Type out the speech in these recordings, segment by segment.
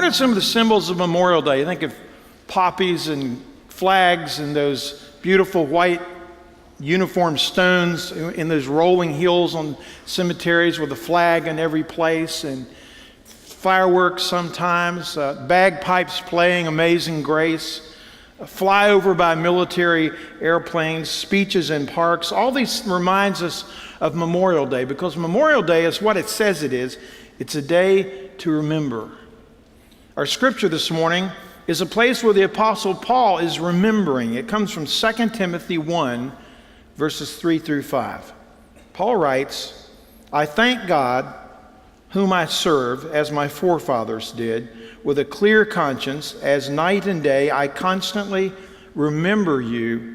are some of the symbols of Memorial Day? Think of poppies and flags and those beautiful white uniform stones in those rolling hills on cemeteries with a flag in every place, and fireworks sometimes, bagpipes playing Amazing Grace, a flyover by military airplanes, speeches in parks. All these reminds us of Memorial Day, because Memorial Day is what it says it is. It's a day to remember. Our scripture this morning is a place where the Apostle Paul is remembering. It comes from 2 Timothy 1, verses 3 through 5. Paul writes, "I thank God, whom I serve as my forefathers did, with a clear conscience, as night and day I constantly remember you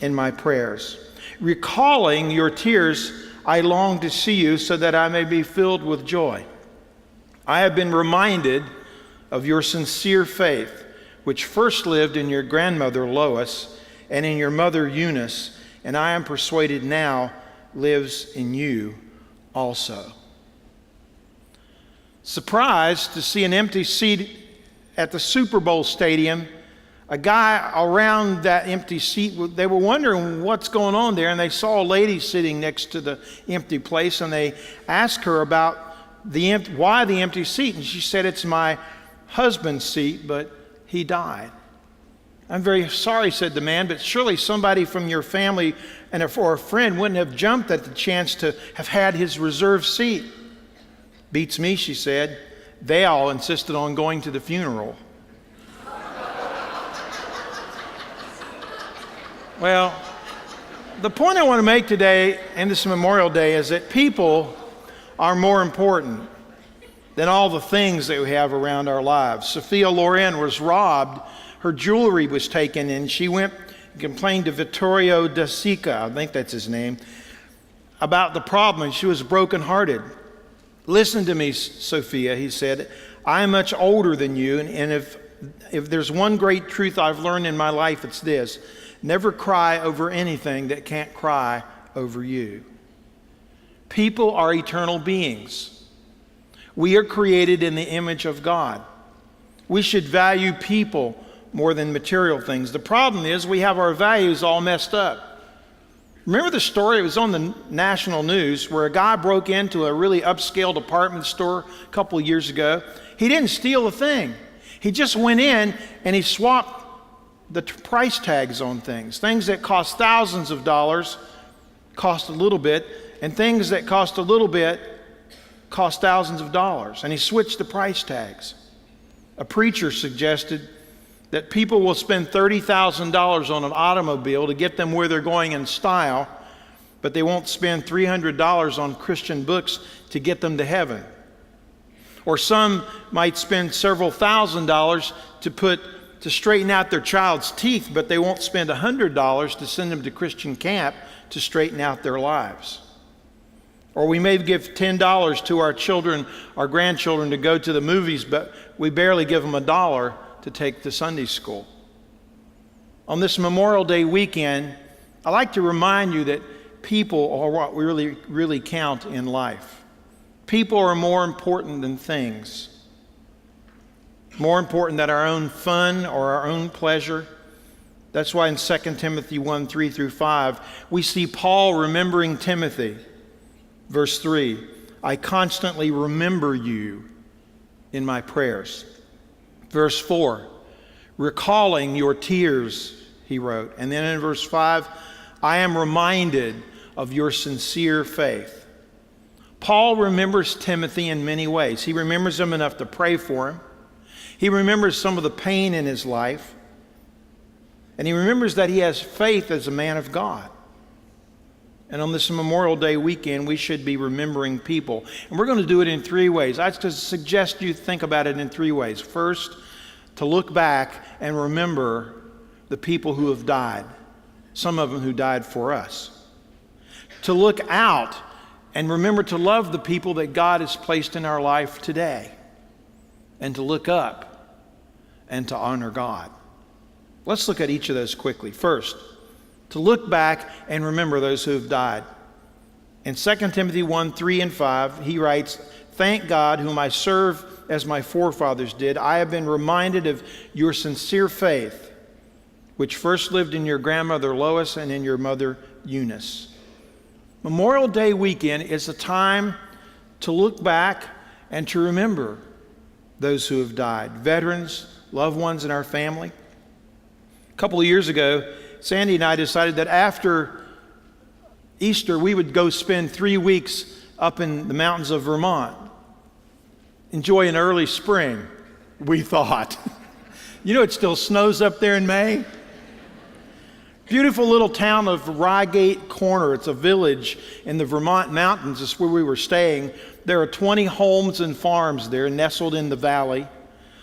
in my prayers. Recalling your tears, I long to see you so that I may be filled with joy. I have been reminded of your sincere faith, which first lived in your grandmother Lois and in your mother Eunice, and I am persuaded now lives in you also." Surprised to see an empty seat at the Super Bowl stadium, a guy around that empty seat, they were wondering what's going on there, and they saw a lady sitting next to the empty place, and they asked her about why the empty seat, and she said, "It's my husband's seat, but he died." "I'm very sorry," said the man, "but surely somebody from your family or a friend wouldn't have jumped at the chance to have had his reserved seat." "Beats me," she said. "They all insisted on going to the funeral." Well, the point I want to make today in this Memorial Day is that people are more important than all the things that we have around our lives. Sophia Loren was robbed. Her jewelry was taken, and she went and complained to Vittorio De Sica, I think that's his name, about the problem, and she was brokenhearted. "Listen to me, Sophia," he said. "I am much older than you, and if there's one great truth I've learned in my life, it's this: never cry over anything that can't cry over you." People are eternal beings. We are created in the image of God. We should value people more than material things. The problem is we have our values all messed up. Remember the story? It was on the national news where a guy broke into a really upscale department store a couple of years ago. He didn't steal a thing. He just went in and he swapped the price tags on things. Things that cost thousands of dollars cost a little bit, and things that cost a little bit cost thousands of dollars. And he switched the price tags. A preacher suggested that people will spend $30,000 on an automobile to get them where they're going in style, but they won't spend $300 on Christian books to get them to heaven. Or some might spend several $1,000s to straighten out their child's teeth, but they won't spend $100 to send them to Christian camp to straighten out their lives. Or we may give $10 to our children, our grandchildren, to go to the movies, but we barely give them $1 to take to Sunday school. On this Memorial Day weekend, I like to remind you that people are what really count in life. People are more important than things. More important than our own fun or our own pleasure. That's why in 2 Timothy 1, 3 through 5, we see Paul remembering Timothy. Verse 3, "I constantly remember you in my prayers." Verse 4, "Recalling your tears," he wrote. And then in verse 5, "I am reminded of your sincere faith." Paul remembers Timothy in many ways. He remembers him enough to pray for him. He remembers some of the pain in his life. And he remembers that he has faith as a man of God. And on this Memorial Day weekend, we should be remembering people. And we're going to do it in three ways. I just suggest you think about it in three ways. First, to look back and remember the people who have died, some of them who died for us. To look out and remember to love the people that God has placed in our life today. And to look up and to honor God. Let's look at each of those quickly. First, to look back and remember those who have died. In 2 Timothy 1, 3 and 5, he writes, "Thank God, whom I serve as my forefathers did. I have been reminded of your sincere faith, which first lived in your grandmother Lois and in your mother Eunice. Memorial Day weekend is a time to look back and to remember those who have died, veterans, loved ones in our family. A couple of years ago, Sandy and I decided that after Easter, we would go spend 3 weeks up in the mountains of Vermont. Enjoy an early spring, we thought. You know, it still snows up there in May. Beautiful little town of Rygate Corner. It's a village in the Vermont mountains. It's where we were staying. There are 20 homes and farms there nestled in the valley,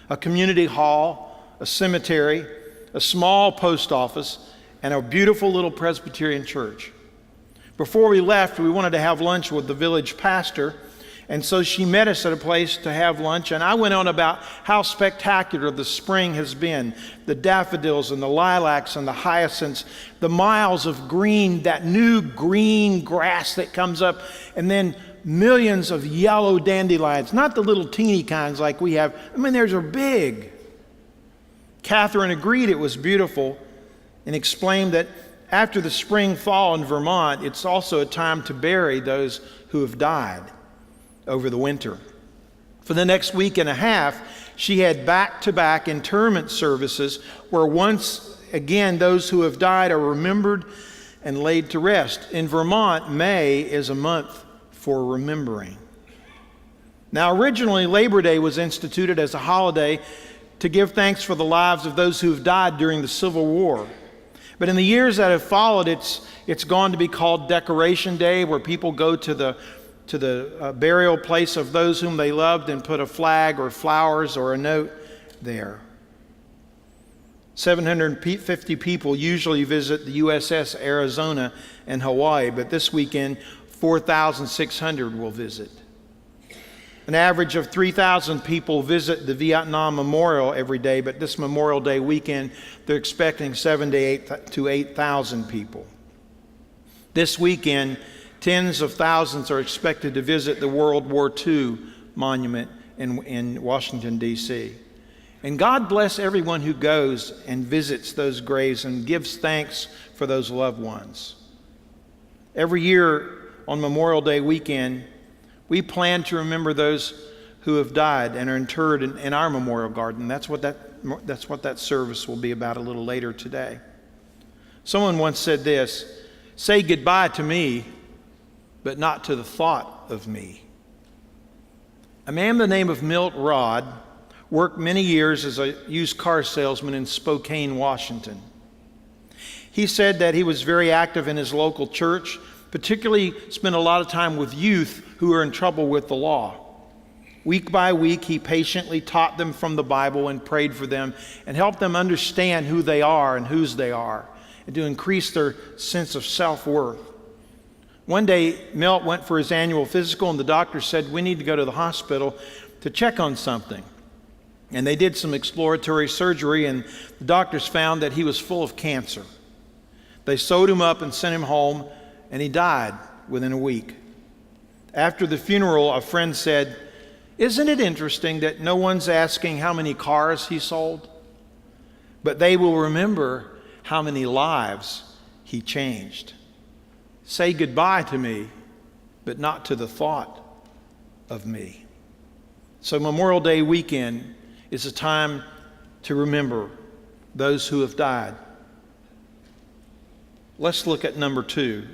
a community hall, a cemetery, a small post office, and a beautiful little Presbyterian church. Before we left, we wanted to have lunch with the village pastor, and so she met us at a place to have lunch, and I went on about how spectacular the spring has been. The daffodils and the lilacs and the hyacinths, the miles of green, that new green grass that comes up, and then millions of yellow dandelions, not the little teeny kinds like we have. I mean, theirs are big. Catherine agreed it was beautiful and explained that after the spring thaw in Vermont, it's also a time to bury those who have died over the winter. For the next week and a half, she had back-to-back interment services where once again those who have died are remembered and laid to rest. In Vermont, May is a month for remembering. Now, originally, Labor Day was instituted as a holiday to give thanks for the lives of those who have died during the Civil War. But in the years that have followed, it's gone to be called Decoration Day, where people go to the burial place of those whom they loved and put a flag or flowers or a note there. 750 people usually visit the USS Arizona and Hawaii, but this weekend 4,600 will visit. An average of 3,000 people visit the Vietnam Memorial every day, but this Memorial Day weekend they're expecting 7,000 to 8,000 people. This weekend, tens of thousands are expected to visit the World War II monument in Washington, D.C. And God bless everyone who goes and visits those graves and gives thanks for those loved ones. Every year on Memorial Day weekend, we plan to remember those who have died and are interred in our memorial garden. That's what that service will be about a little later today. Someone once said this: "Say goodbye to me, but not to the thought of me." A man by the name of Milt Rodd worked many years as a used car salesman in Spokane, Washington. He said that he was very active in his local church, particularly spent a lot of time with youth who are in trouble with the law. Week by week, he patiently taught them from the Bible and prayed for them and helped them understand who they are and whose they are, and to increase their sense of self-worth. One day, Milt went for his annual physical, and the doctor said, "We need to go to the hospital to check on something." And they did some exploratory surgery, and the doctors found that he was full of cancer. They sewed him up and sent him home, and he died within a week. After the funeral, a friend said, "Isn't it interesting that no one's asking how many cars he sold? But they will remember how many lives he changed." Say goodbye to me, but not to the thought of me. So Memorial Day weekend is a time to remember those who have died. Let's look at number 2.